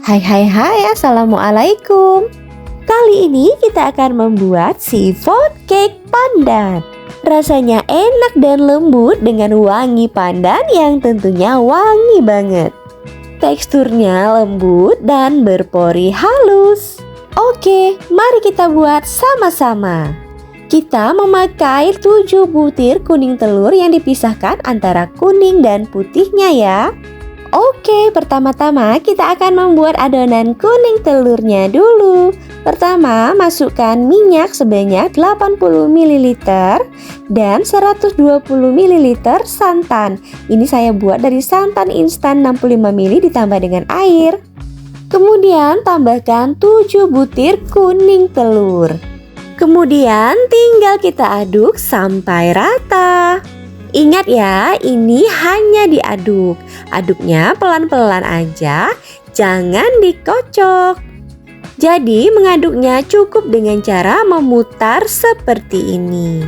Hai, assalamualaikum. Kali ini kita akan membuat seafood cake pandan. Rasanya enak dan lembut dengan wangi pandan yang tentunya wangi banget. Teksturnya lembut dan berpori halus. Oke, mari kita buat sama-sama. Kita memakai 7 butir kuning telur yang dipisahkan antara kuning dan putihnya ya. Oke, pertama-tama kita akan membuat adonan kuning telurnya dulu. Pertama, masukkan minyak sebanyak 80 ml dan 120 ml santan. Ini saya buat dari santan instan 65 ml ditambah dengan air. Kemudian tambahkan 7 butir kuning telur. Kemudian tinggal kita aduk sampai rata. Ingat ya, ini hanya diaduk. Aduknya pelan-pelan aja, jangan dikocok. Jadi mengaduknya cukup dengan cara memutar seperti ini.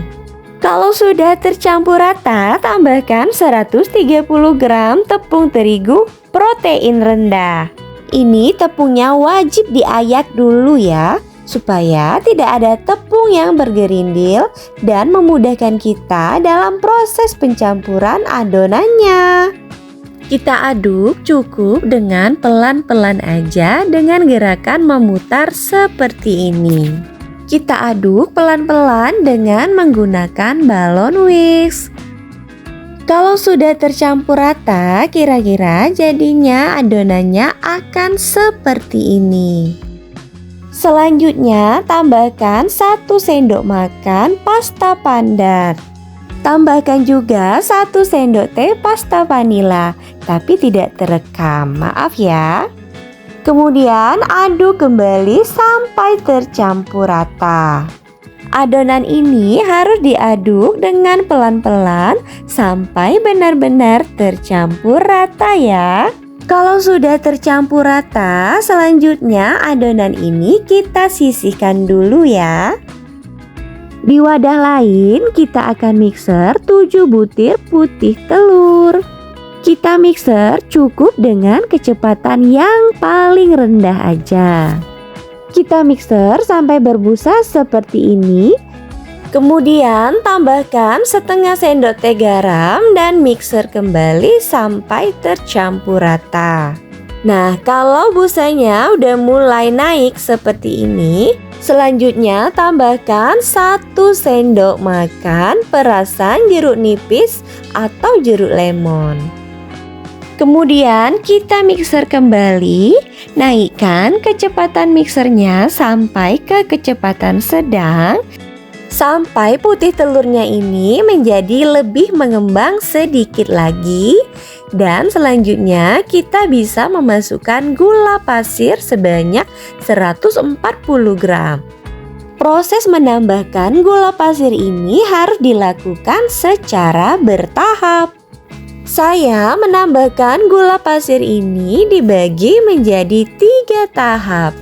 Kalau sudah tercampur rata, tambahkan 130 gram tepung terigu protein rendah. Ini tepungnya wajib diayak dulu ya, supaya tidak ada tepung yang bergerindil dan memudahkan kita dalam proses pencampuran adonannya. Kita aduk cukup dengan pelan-pelan aja dengan gerakan memutar seperti ini. Kita aduk pelan-pelan dengan menggunakan balon whisk. Kalau sudah tercampur rata, kira-kira jadinya adonannya akan seperti ini. Selanjutnya, tambahkan 1 sendok makan pasta pandan. Tambahkan juga 1 sendok teh pasta vanila, tapi tidak terekam, maaf ya. Kemudian aduk kembali sampai tercampur rata. Adonan ini harus diaduk dengan pelan-pelan sampai benar-benar tercampur rata ya. Kalau sudah tercampur rata, selanjutnya adonan ini kita sisihkan dulu ya. Di wadah lain kita akan mixer 7 butir putih telur. Kita mixer cukup dengan kecepatan yang paling rendah aja. Kita mixer sampai berbusa seperti ini. Kemudian tambahkan setengah sendok teh garam dan mixer kembali sampai tercampur rata. Nah, kalau busanya udah mulai naik seperti ini, selanjutnya tambahkan 1 sendok makan perasan jeruk nipis atau jeruk lemon. Kemudian kita mixer kembali, naikkan kecepatan mixernya sampai ke kecepatan sedang sampai putih telurnya ini menjadi lebih mengembang sedikit lagi. Dan selanjutnya kita bisa memasukkan gula pasir sebanyak 140 gram. Proses menambahkan gula pasir ini harus dilakukan secara bertahap. Saya menambahkan gula pasir ini dibagi menjadi 3 tahap.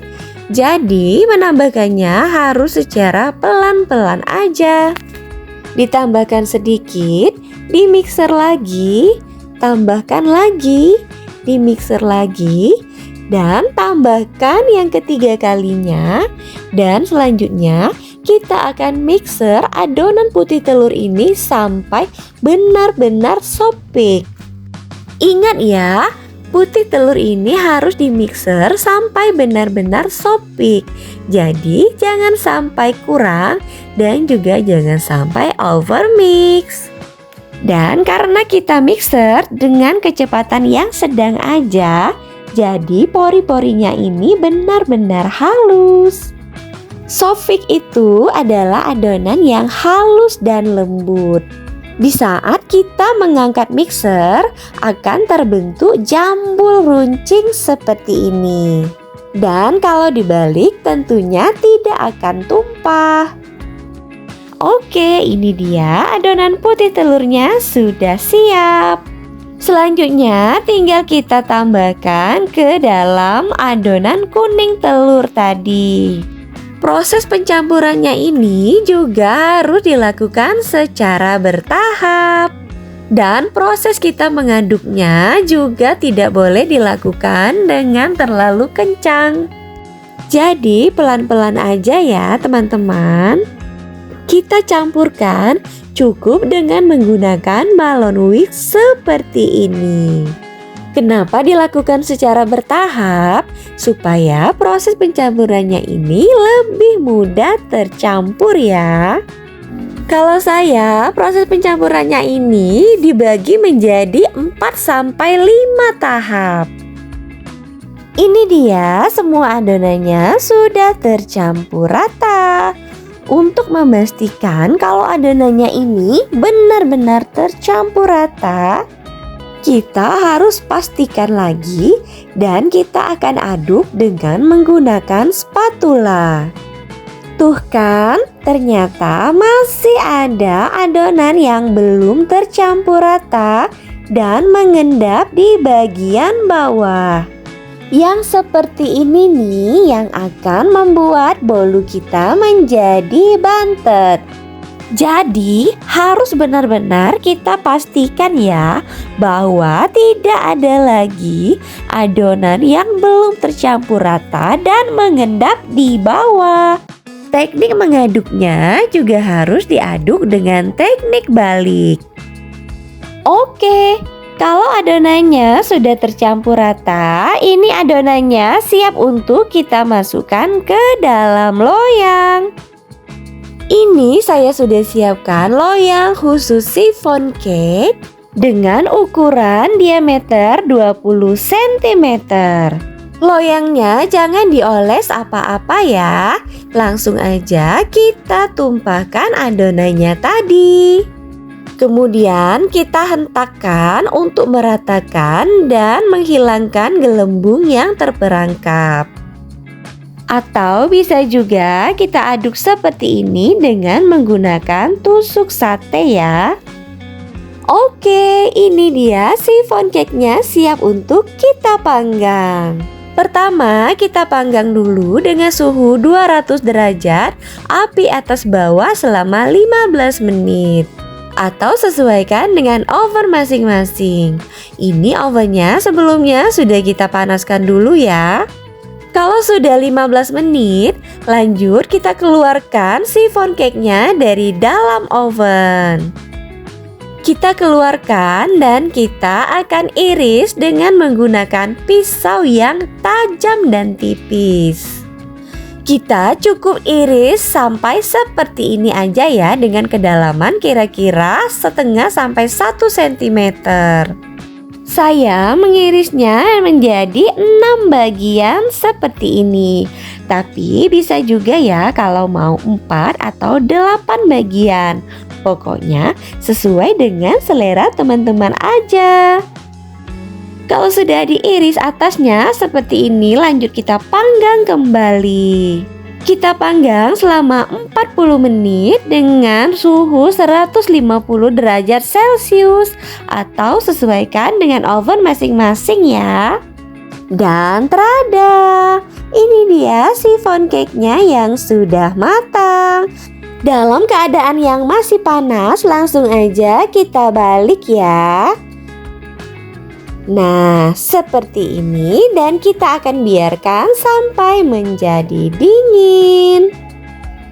Jadi menambahkannya harus secara pelan-pelan aja. Ditambahkan sedikit, dimixer lagi, tambahkan lagi, dimixer lagi, dan tambahkan yang ketiga kalinya. Dan selanjutnya kita akan mixer adonan putih telur ini sampai benar-benar sopik. Ingat ya, putih telur ini harus dimixer sampai benar-benar sopik. Jadi jangan sampai kurang dan juga jangan sampai overmix. Dan karena kita mixer dengan kecepatan yang sedang aja, jadi pori-porinya ini benar-benar halus. Sopik itu adalah adonan yang halus dan lembut. Di saat kita mengangkat mixer, akan terbentuk jambul runcing seperti ini. Dan kalau dibalik tentunya tidak akan tumpah. Oke, ini dia adonan putih telurnya sudah siap. Selanjutnya tinggal kita tambahkan ke dalam adonan kuning telur tadi. Proses pencampurannya ini juga harus dilakukan secara bertahap. Dan proses kita mengaduknya juga tidak boleh dilakukan dengan terlalu kencang. Jadi pelan-pelan aja ya teman-teman. Kita campurkan cukup dengan menggunakan balon wax seperti ini. Kenapa dilakukan secara bertahap? Supaya proses pencampurannya ini lebih mudah tercampur ya. Kalau saya, proses pencampurannya ini dibagi menjadi 4-5 tahap. Ini dia, semua adonannya sudah tercampur rata. Untuk memastikan kalau adonannya ini benar-benar tercampur rata, kita harus pastikan lagi dan kita akan aduk dengan menggunakan spatula. Tuh kan, ternyata masih ada adonan yang belum tercampur rata dan mengendap di bagian bawah. Yang seperti ini nih yang akan membuat bolu kita menjadi bantet. Jadi harus benar-benar kita pastikan ya bahwa tidak ada lagi adonan yang belum tercampur rata dan mengendap di bawah. Teknik mengaduknya juga harus diaduk dengan teknik balik. Oke, kalau adonannya sudah tercampur rata, ini adonannya siap untuk kita masukkan ke dalam loyang. Ini saya sudah siapkan loyang khusus chiffon cake dengan ukuran diameter 20 cm. Loyangnya jangan dioles apa-apa ya. Langsung aja kita tumpahkan adonannya tadi. Kemudian kita hentakkan untuk meratakan dan menghilangkan gelembung yang terperangkap. Atau bisa juga kita aduk seperti ini dengan menggunakan tusuk sate ya. Oke, ini dia chiffon cake-nya siap untuk kita panggang. Pertama, kita panggang dulu dengan suhu 200 derajat, api atas bawah selama 15 menit. Atau sesuaikan dengan oven masing-masing. Ini ovennya sebelumnya sudah kita panaskan dulu ya. Kalau sudah 15 menit, lanjut kita keluarkan chiffon cake-nya dari dalam oven. Kita keluarkan dan kita akan iris dengan menggunakan pisau yang tajam dan tipis. Kita cukup iris sampai seperti ini aja ya, dengan kedalaman kira-kira setengah sampai 1 cm. Saya mengirisnya menjadi 6 bagian seperti ini. Tapi bisa juga ya kalau mau 4 atau 8 bagian. Pokoknya sesuai dengan selera teman-teman aja. Kalau sudah diiris atasnya seperti ini, lanjut kita panggang kembali. Kita panggang selama 40 menit dengan suhu 150 derajat Celcius atau sesuaikan dengan oven masing-masing ya. Dan tada, ini dia chiffon cake-nya yang sudah matang. Dalam keadaan yang masih panas, langsung aja kita balik ya. Nah, seperti ini dan kita akan biarkan sampai menjadi dingin.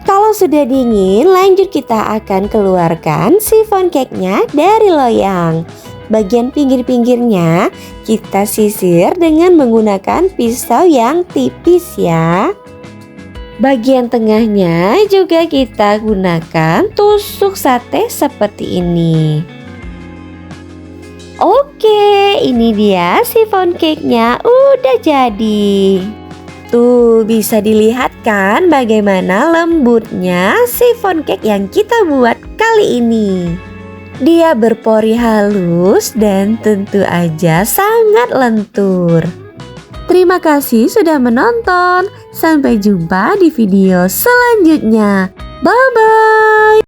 Kalau sudah dingin, lanjut kita akan keluarkan chiffon cake-nya dari loyang. Bagian pinggir-pinggirnya kita sisir dengan menggunakan pisau yang tipis ya. Bagian tengahnya juga kita gunakan tusuk sate seperti ini. Oke, ini dia chiffon cake-nya udah jadi. Tuh, bisa dilihat kan bagaimana lembutnya chiffon cake yang kita buat kali ini. Dia berpori halus dan tentu aja sangat lentur. Terima kasih sudah menonton. Sampai jumpa di video selanjutnya. Bye-bye.